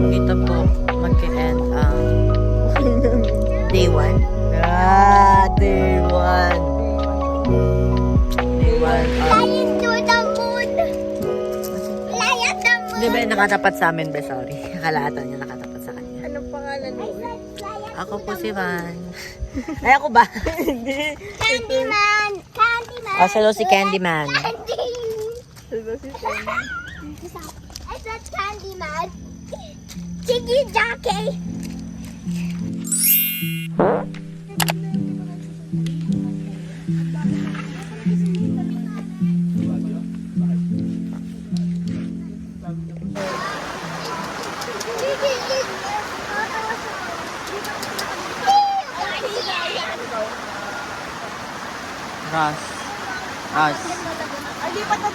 Dito po mag-end ang day 1. Day 1. Day 1. Flying to the moon. Fly at the moon. Di ba nakatapat sa amin, be? Sorry. Kalahatan niya nakatapat sa kanya. Anong pangalan mo? Ako po si Van. Ay, ako ba? Hindi. Candyman. Candyman. Oh, salo si Candyman. Candy. Sino si Candy? I said Candyman. Jiggy Jockey. Ras. Ay, di pa na.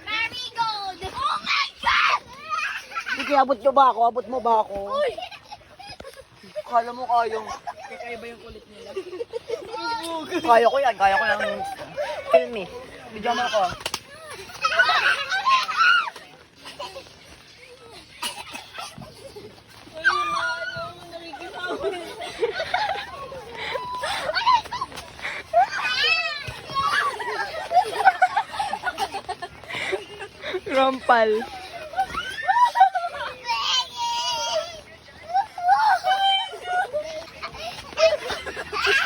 Marigold. Oh my God! Sige, abot nyo ba ako? Abot mo ba ako? Kala mo kayong... Kakaiba yung kulit nila. Kaya ko yan. Film me. Bigyan mo ako. Rampal.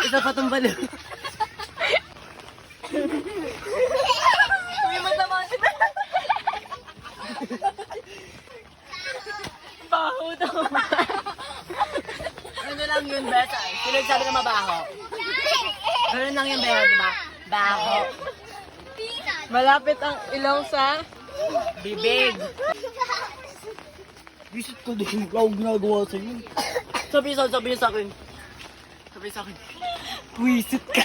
Isa pa itong balo. Uy, masama si baho daw. Ano lang yun, Besa? Sino sabi na mabaho? Ganun lang yun, Besa, diba? Baho. Malapit ang ilaw sa Bibig. Visit ko din. Ako ginagawa sa inyo. Sabi niyo sa akin. Visit ka.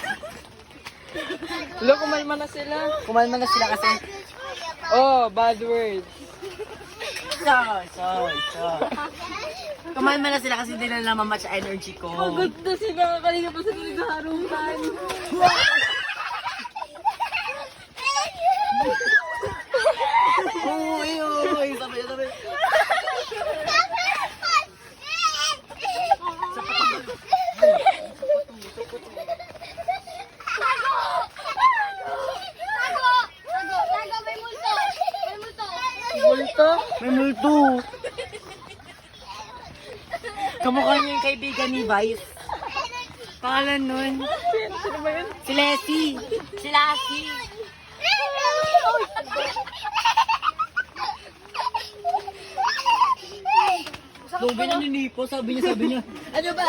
Lo, kumalma na sila. Kumalma na sila kasi. Oh, bad words. Sorry. Kumalma na sila kasi hindi na naman match energy ko. Pagod na sila. Kanina pa sila naghaharutan. Uy. Sabi. May multo. Kamukha niya yung kaibigan ni Vice. Pangalan nun? Sino ba yun? Si Leslie. Si Lassie. Lobe na ninipo, sabi niya. Ano ba?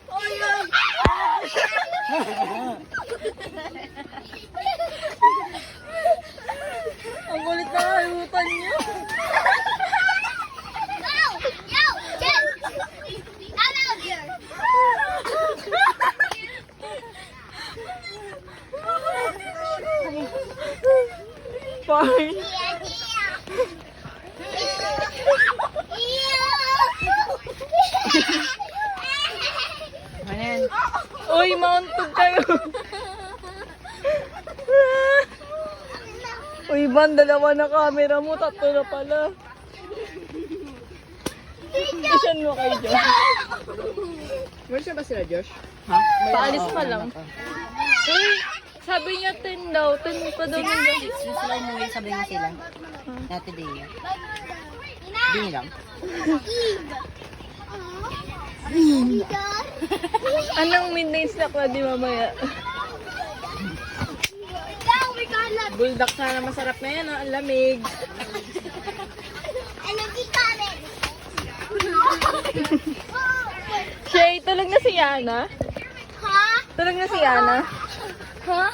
Oh, yun! Ang kulit na harutan niya. part. Ano yan? Uy, mauntog kayo. Uy, Van, dalawa na camera mo. Tatlo na pala. Isan mo kayo, Josh. Where's ba sila, Josh? Ha? Paalis pa lang. Uy, sabi niya 10 daw. 10 pa daw nila. Yung sila umuwi, sabi nga sila. Dati day. Hindi lang. Anong midnight snack na di mamaya? Bulldog sana masarap na yan. Ang lamig. Shay, tulog na si Yana? Ha? Tulog na si Yana? Ha?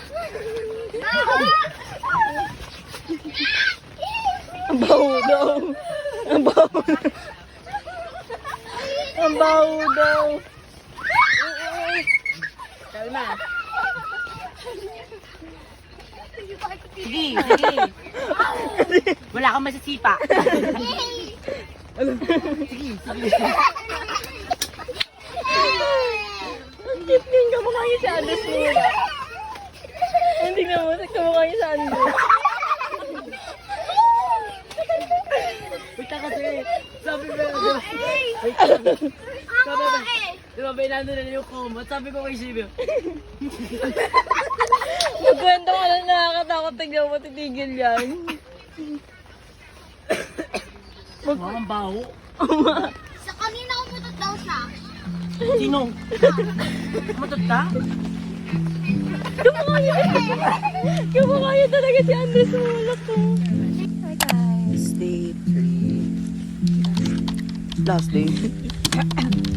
Ang baho daw. Ang baho. Ang baho daw. Kalma. Sige, sige. Wala kang masisipa. Sige, sige. Ang cute din kamukha niya si Andres muna. Hindi nga mo, kamukha niya si Andres. Wait ka kasi. Sabi ko, di ba, may nandun na yung comment. Sabi ko kay Shibyo. Magkwento ka lang, nakakatakot. Tignan mo, titigil yan. Ang baho. Sa kanina umutot daw siya. Sino? Matot ka? Kamukha niya. Kamukha niya talaga si Andres muna ko. Hi guys, day 3. Last day.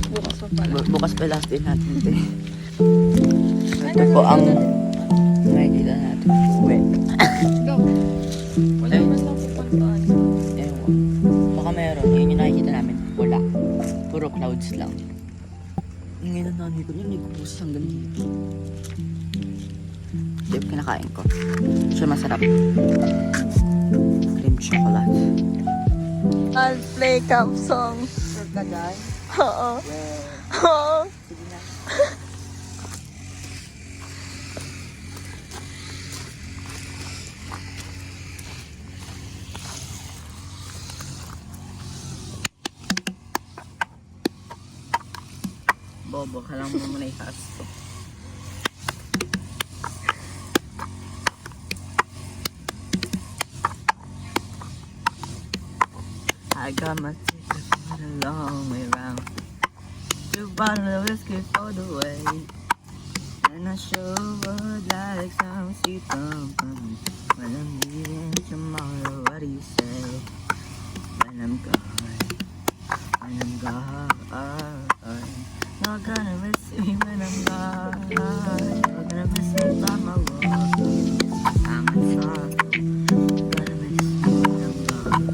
Bukas pa pala. Bukas pa last day natin. Ito po ang makikita natin. Wait. Go. Wala naman lang pupuntaan. Ewan. Baka meron. Yun yung nakikita namin. Wala. Puro clouds lang. Yung ngayon ang nanay ko yun, may kupos hanggang dito. Ito yung kinakain ko. Siya masarap. Cream chocolate. I'll play camp song. Sure ka, guys? Oo. Yeah. Oo. Sige na. Bobo, ka lang mo muna ihas to. I got my ticket for the long way round. 2 bottles of whiskey for the way. And I sure would like some sweet company. When I'm leaving tomorrow, what do you say? When I'm gone, when I'm gone. Not gonna miss me when I'm gone. Not gonna miss me by my wall. I'm inside. Gonna miss me when I'm gone.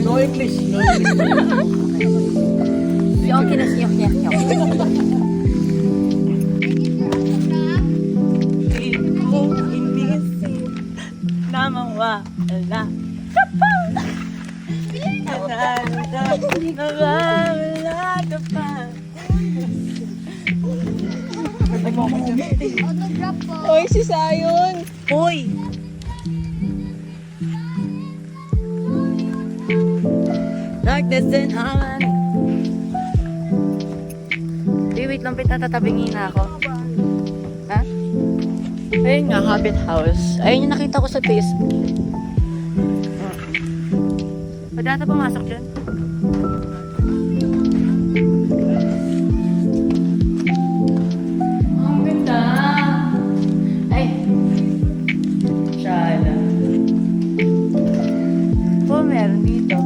No English, no English. We all can see your Nawawala ka pa. Autograph po. Oy, si Sayon. Uy! Darkness and harmony. Wait lang, pinatatabingin na ako. Ha? Ayun nga, Habit House. Ayun yung nakita ko sa Facebook. Pwede natin pumasok dyan? Ang ganda. Ay. Shala. Oh, meron dito.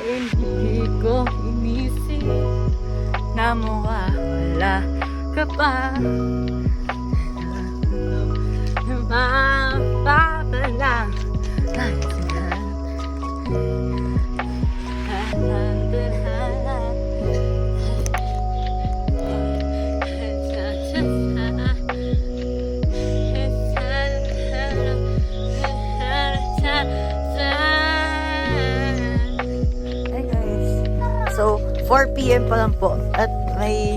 Hindi ko inisip na mawawala ka pa. Mapapala Hi guys. So, 4 p.m. pa lang po at may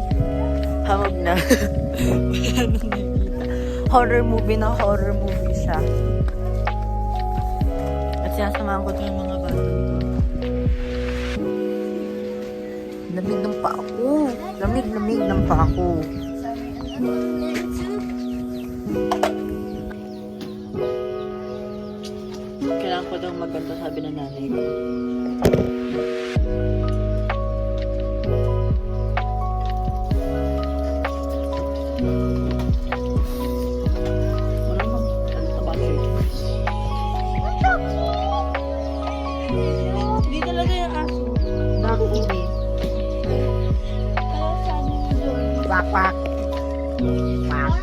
hamog na. Wala nang nakikita. Horror movie siya. At sinasamahan ko ito yung mga bata dito. Lamig ng pa ako. Lamig ng pa ako. Kailangan ko daw maganda, sabi ng nanay ko. Hindi talaga yung aso. Bakit hindi? Wak wak. Wak.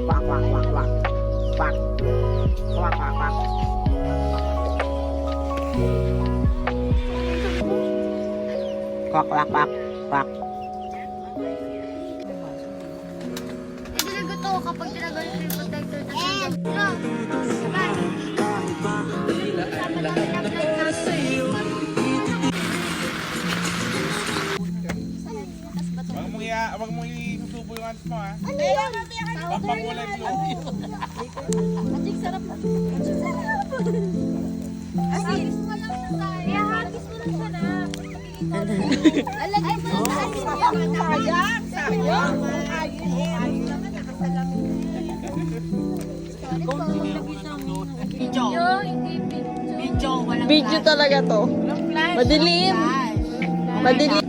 Wak wak wak wak. Wak. Wak wak wak. Wak wak wak. Wak. Itiligo to kapag tinagal ko yung protector na siya. Wag mo isusubo yung hands mo, ha? Papakulay mo. Ating sarap na. Ating sarap. Hagis mo lang sa tayo. Hagis mo lang sa na. Alagay mo lang sa asin niya. Sayang. Video, hindi video. Video talaga to. Madilim. Madilim.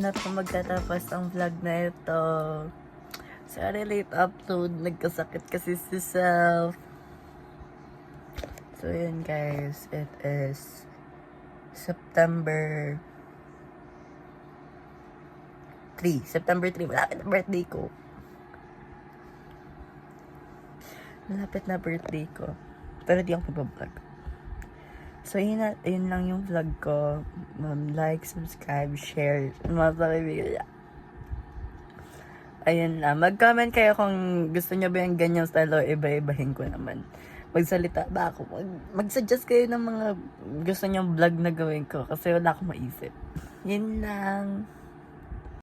na po magtatapos ang vlog na ito. Sorry late upload. Nagkasakit kasi si Self. So yun guys. It is September 3. September 3. Malapit na birthday ko. Malapit na birthday ko. Pero di ako mag-vlog. So, yun lang yung vlog ko. Like, subscribe, share. Mga pakibigay. Ayun lang. Mag-comment kayo kung gusto nyo ba yung ganyang style o iba-ibahin ko naman. Magsalita ba ako? Mag-suggest kayo ng mga gusto nyo vlog na gawin ko kasi wala akong maisip. Yun lang.